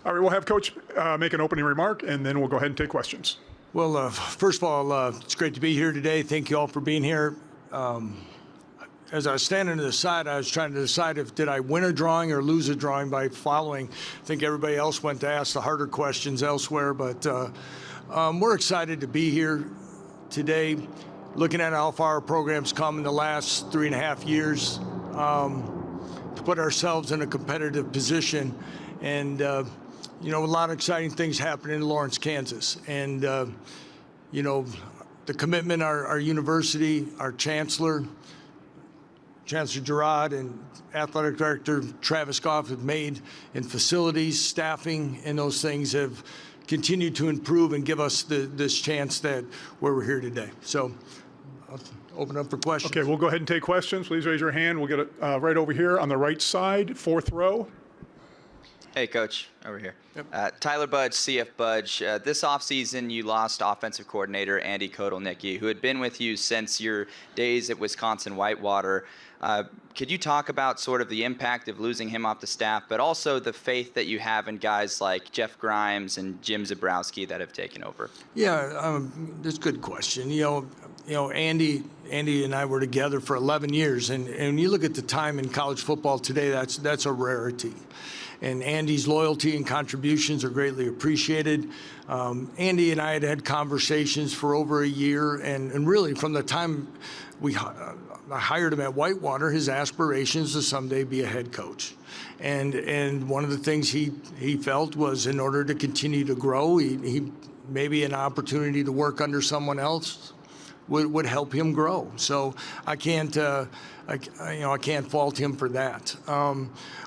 All right, we'll have Coach make an opening remark, and then we'll go ahead and take questions. Well, first of all, it's great to be here today. Thank you all for being here. As I was standing to the side, I was trying to decide if did I win a drawing or lose a drawing by following. I think everybody else went to ask the harder questions elsewhere, but we're excited to be here today, looking at how far our program's come in the last 3.5 years, to put ourselves in a competitive position. And, you know, a lot of exciting things happening in Lawrence, Kansas. And, you know, the commitment our university, our Chancellor Girod, and Athletic Director Travis Goff have made in facilities, staffing, and those things have continued to improve and give us this chance that where we're here today. So I'll open up for questions. Okay, we'll go ahead and take questions. Please raise your hand. We'll get it right over here on the right side, fourth row. Hey, Coach, over here. Yep. Tyler Budge, CF Budge. This offseason, you lost offensive coordinator Andy Kotelnicki, who had been with you since your days at Wisconsin Whitewater. Could you talk about sort of the impact of losing him off the staff, but also the faith that you have in guys like Jeff Grimes and Jim Zebrowski that have taken over? Yeah, that's a good question. You know, Andy and I were together for 11 years, and when you look at the time in college football today, that's a rarity. And Andy's loyalty and contributions are greatly appreciated. Andy and I had conversations for over a year, and really from the time I hired him at Whitewater, his aspirations to someday be a head coach. And one of the things he felt was in order to continue to grow, he maybe an opportunity to work under someone else would help him grow. So I can't fault him for that.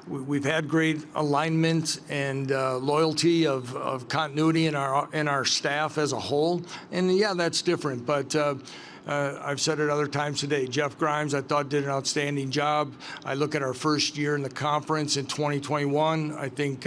We've had great alignment and loyalty of continuity in our staff as a whole, and yeah, that's different. But I've said it other times today. Jeff Grimes, I thought, did an outstanding job. I look at our first year in the conference in 2021. I think,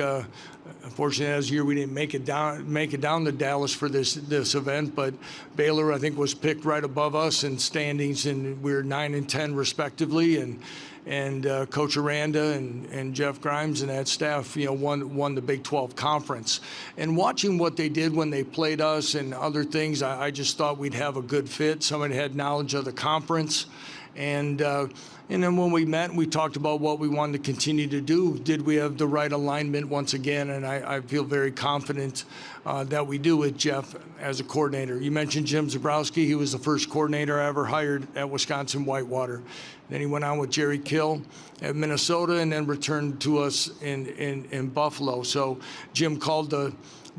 unfortunately, this year we didn't make it down to Dallas for this event. But Baylor, I think, was picked right above us in standings, and we were 9 and 10 respectively. And Coach Aranda and Jeff Grimes and that staff, you know, won the Big 12 conference. And watching what they did when they played us and other things, I just thought we'd have a good fit. Somebody had knowledge of the conference. And then when we met, we talked about what we wanted to continue to do. Did we have the right alignment once again? And I feel very confident that we do with Jeff as a coordinator. You mentioned Jim Zebrowski. He was the first coordinator I ever hired at Wisconsin Whitewater. Then he went on with Jerry Kill at Minnesota and then returned to us in Buffalo. So Jim called the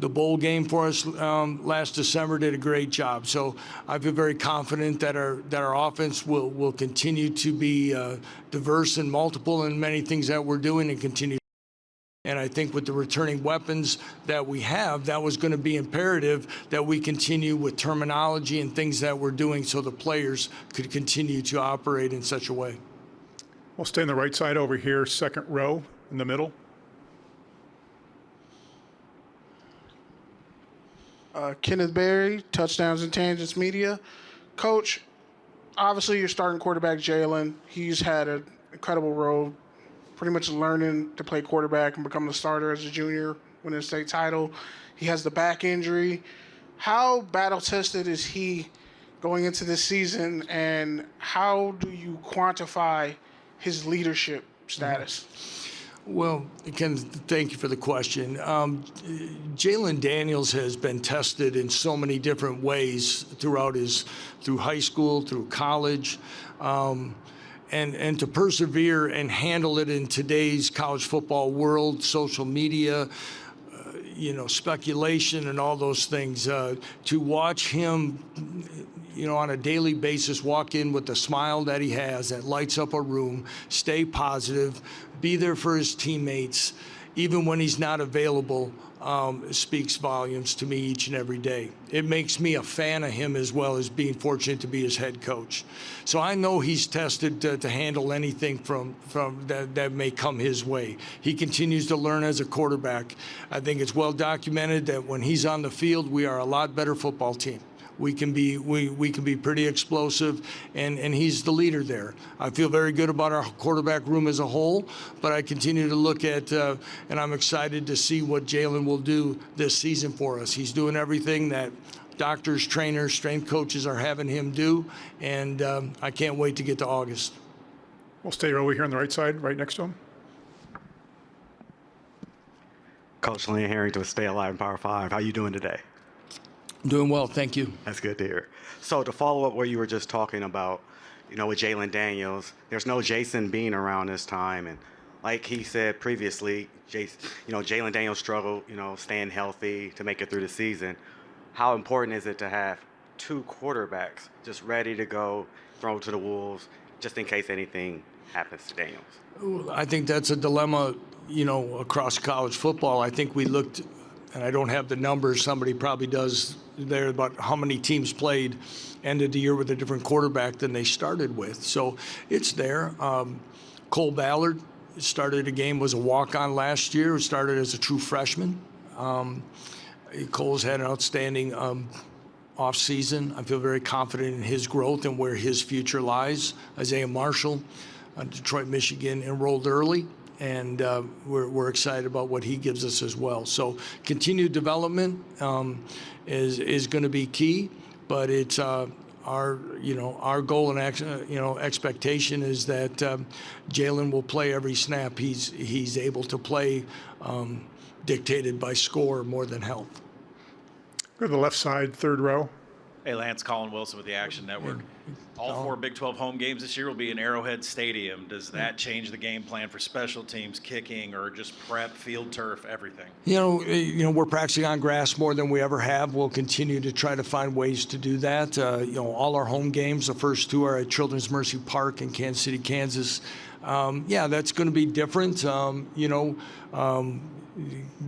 bowl game for us last December, did a great job. So I feel very confident that our offense will continue to be diverse and multiple in many things that we're doing and continue. And I think with the returning weapons that we have, that was going to be imperative that we continue with terminology and things that we're doing so the players could continue to operate in such a way. We'll stay on the right side over here, second row in the middle. Kenneth Berry, Touchdowns and Tangents Media. Coach, obviously your starting quarterback, Jalen, he's had an incredible road, pretty much learning to play quarterback and become the starter as a junior, winning a state title. He has the back injury. How battle-tested is he going into this season, and how do you quantify his leadership status? Well, Ken, thank you for the question. Jalen Daniels has been tested in so many different ways through high school, through college, and to persevere and handle it in today's college football world, social media, speculation and all those things. To watch him, on a daily basis, walk in with the smile that he has that lights up a room, stay positive, be there for his teammates, even when he's not available, speaks volumes to me each and every day. It makes me a fan of him as well as being fortunate to be his head coach. So I know he's tested to handle anything from that may come his way. He continues to learn as a quarterback. I think it's well documented that when he's on the field, we are a lot better football team. we can be pretty explosive, and he's the leader there. I feel very good about our quarterback room as a whole, but I continue to look at and I'm excited to see what Jalen will do this season for us. He's doing everything that doctors, trainers, strength coaches are having him do, and I can't wait to get to August. We'll stay over here on the right side, right next to him. Coach Lynn Harrington with Stay Alive in Power 5. How you doing today? Doing well, thank you. That's good to hear. So to follow up what you were just talking about, with Jalen Daniels, there's no Jason Bean around this time. And like he said previously, Jalen Daniels struggled, staying healthy to make it through the season. How important is it to have two quarterbacks just ready to go, throw to the wolves, just in case anything happens to Daniels? I think that's a dilemma, across college football. I think we looked, and I don't have the numbers, somebody probably does there, about how many teams played ended the year with a different quarterback than they started with. So it's there. Cole Ballard started a game, was a walk-on last year, started as a true freshman. Cole's had an outstanding off-season. I feel very confident in his growth and where his future lies. Isaiah Marshall, Detroit, Michigan, enrolled early, and we're excited about what he gives us as well. So continued development is going to be key, but it's our goal and expectation is that Jalen will play every snap he's able to play, dictated by score more than health. Go to the left side, third row. Hey, Lance, Colin Wilson with the Action Network. All 4 Big 12 home games this year will be in Arrowhead Stadium. Does that change the game plan for special teams, kicking, or just prep, field turf, everything? We're practicing on grass more than we ever have. We'll continue to try to find ways to do that. All our home games, the first 2 are at Children's Mercy Park in Kansas City, Kansas. That's going to be different.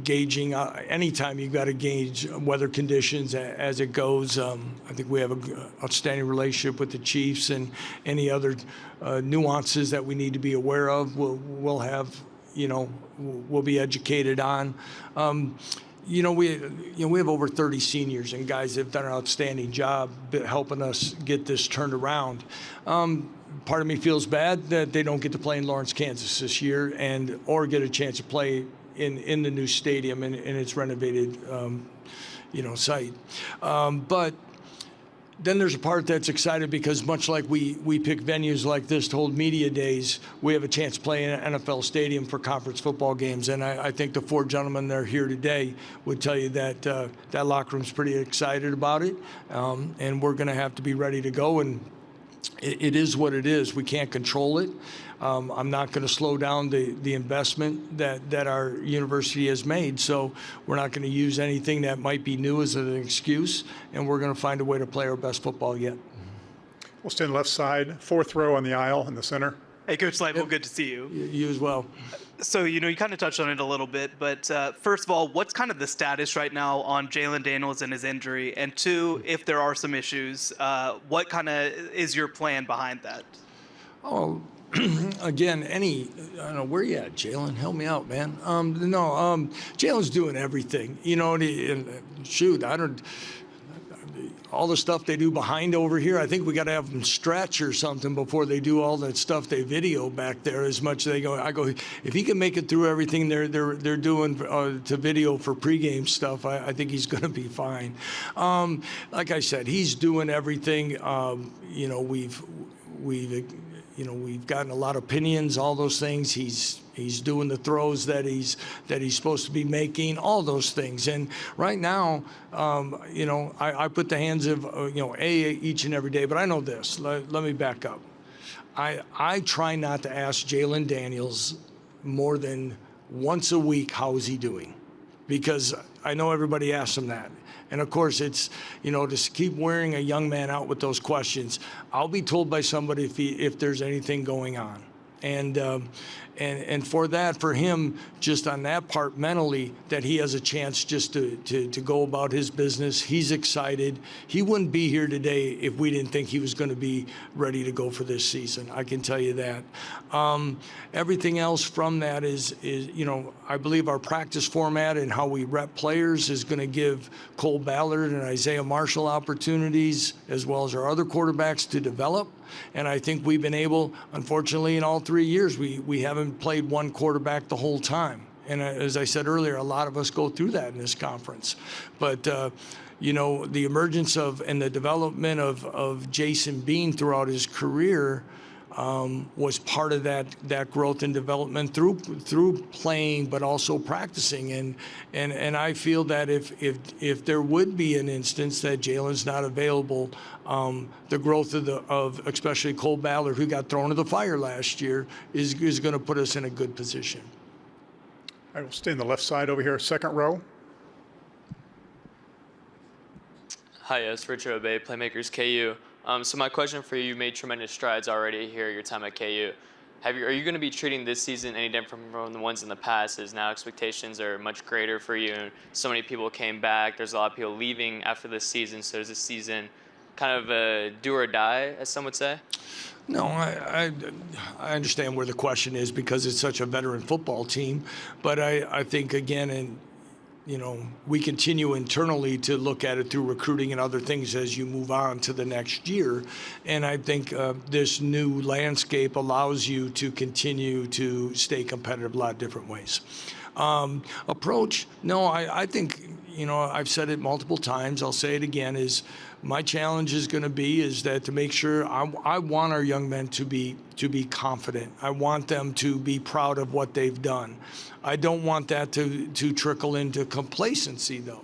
Gauging anytime you've got to gauge weather conditions as it goes. I think we have an outstanding relationship with the Chiefs, and any other nuances that we need to be aware of, we'll have, we'll be educated on. We have over 30 seniors and guys that have done an outstanding job helping us get this turned around. Part of me feels bad that they don't get to play in Lawrence, Kansas this year, or get a chance to play in the new stadium in its renovated, site. But then there's a part that's excited because much like we pick venues like this to hold media days, we have a chance to play in an NFL stadium for conference football games. And I think the 4 gentlemen that are here today would tell you that that locker room's pretty excited about it. And we're going to have to be ready to go. And it is what it is. We can't control it. I'm not going to slow down the investment that our university has made. So we're not going to use anything that might be new as an excuse, and we're going to find a way to play our best football yet. We'll stand left side, 4th row on the aisle in the center. Hey, Coach Leipold, good to see you. You as well. So, you kind of touched on it a little bit, but first of all, what's kind of the status right now on Jalen Daniels and his injury? And 2, if there are some issues, what kind of is your plan behind that? Oh, again, I don't know, where you at, Jalen? Help me out, man. Jalen's doing everything. All the stuff they do behind over here, I think we got to have them stretch or something before they do all that stuff they video back there as much as they go. I go, if he can make it through everything they're doing to video for pregame stuff, I think he's going to be fine. Like I said, he's doing everything. We've gotten a lot of opinions, all those things. He's doing the throws that he's supposed to be making, all those things. And right now, I put the hands of each and every day. But I know this. Let me back up. I try not to ask Jalen Daniels more than once a week how is he doing, because I know everybody asks him that. And of course, it's, to keep wearing a young man out with those questions. I'll be told by somebody if there's anything going on. And for that, for him, just on that part mentally, that he has a chance just to go about his business. He's excited. He wouldn't be here today if we didn't think he was going to be ready to go for this season. I can tell you that. Everything else from that is I believe our practice format and how we rep players is going to give Cole Ballard and Isaiah Marshall opportunities, as well as our other quarterbacks, to develop. And I think we've been able, unfortunately, in all 3 years, we haven't played one quarterback the whole time. And as I said earlier, a lot of us go through that in this conference. But, the emergence of and the development of Jason Bean throughout his career was part of that growth and development through playing, but also practicing. And I feel that if there would be an instance that Jalen's not available, the growth of especially Cole Ballard, who got thrown to the fire last year, is going to put us in a good position. I will stay on the left side over here, second row. Hi, it's Richard Obey, Playmakers KU. So my question for you made tremendous strides already here at your time at KU. Are you going to be treating this season any different from the ones in the past, as now expectations are much greater for you and so many people came back? There's a lot of people leaving after this season, so is this season kind of a do or die, as some would say? No, I understand where the question is because it's such a veteran football team. But I think, again, we continue internally to look at it through recruiting and other things as you move on to the next year. And I think this new landscape allows you to continue to stay competitive a lot of different ways. Approach, no, I think, I've said it multiple times, I'll say it again, is my challenge is going to be is that to make sure I want our young men to be confident. I want them to be proud of what they've done. I don't want that to trickle into complacency, though.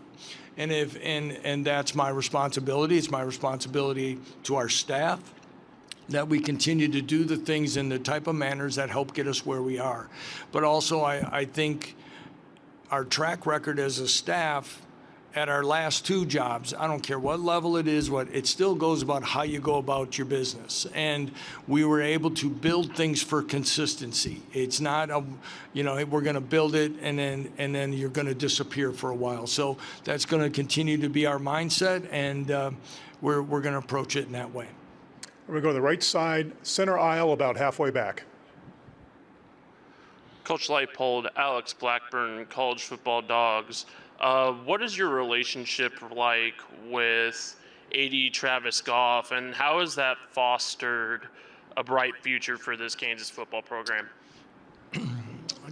And that's my responsibility. It's my responsibility to our staff that we continue to do the things in the type of manners that help get us where we are. But also, I think our track record as a staff at our last two jobs, I don't care what level it is, it still goes about how you go about your business. And we were able to build things for consistency. It's not we're going to build it and then you're going to disappear for a while. So that's going to continue to be our mindset, and we're going to approach it in that way. We're going to go to the right side, center aisle, about halfway back. Coach Leipold, Alex Blackburn, College Football Dogs. What is your relationship like with AD Travis Goff, and how has that fostered a bright future for this Kansas football program?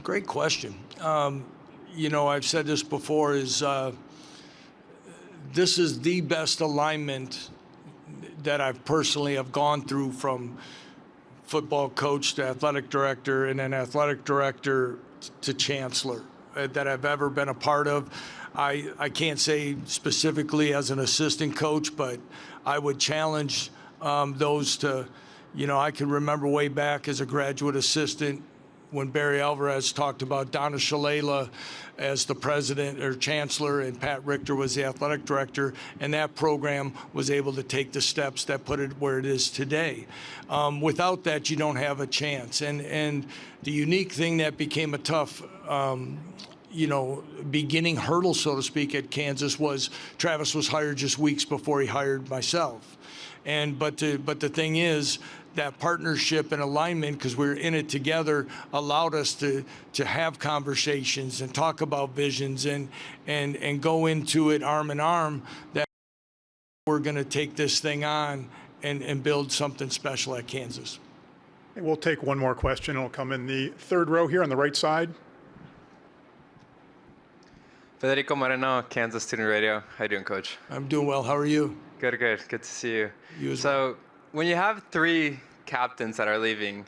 Great question. I've said this before, this is the best alignment that I've personally have gone through, from football coach to athletic director and then athletic director to chancellor, that I've ever been a part of. I can't say specifically as an assistant coach, but I would challenge those to, I can remember way back as a graduate assistant when Barry Alvarez talked about Donna Shalala as the president or chancellor and Pat Richter was the athletic director, and that program was able to take the steps that put it where it is today. Without that, you don't have a chance. And the unique thing that became a tough beginning hurdle, so to speak, at Kansas was Travis was hired just weeks before he hired myself. But the thing is, that partnership and alignment, because we're in it together, allowed us to have conversations and talk about visions and go into it arm in arm, that we're going to take this thing on and build something special at Kansas. We'll take one more question. It'll come in the third row here on the right side. Federico Moreno, Kansas Student Radio. How you doing, Coach? I'm doing well. How are you? Good, good. Good to see you. You as well. So when you have three captains that are leaving,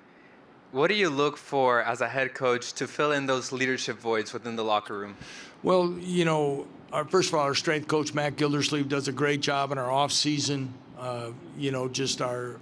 what do you look for as a head coach to fill in those leadership voids within the locker room? Well, first of all, our strength coach, Matt Gildersleeve, does a great job in our off season. just our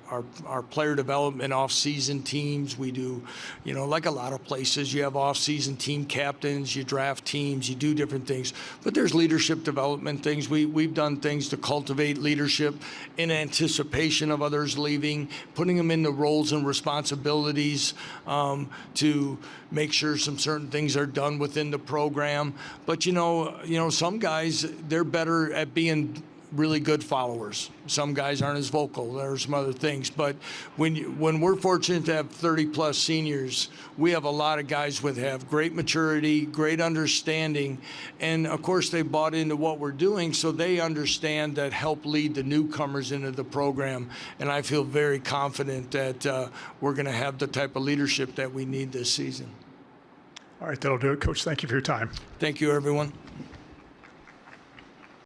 player development off-season teams. We do, like a lot of places, you have off-season team captains, you draft teams, you do different things. But there's leadership development things. We've done things to cultivate leadership in anticipation of others leaving, putting them into roles and responsibilities to make sure some certain things are done within the program. But some guys, they're better at being really good followers. Some guys aren't as vocal. There are some other things. But when we're fortunate to have 30-plus seniors, we have a lot of guys that have great maturity, great understanding, and, of course, they bought into what we're doing, so they understand that help lead the newcomers into the program. And I feel very confident that we're going to have the type of leadership that we need this season. All right, that'll do it. Coach, thank you for your time. Thank you, everyone.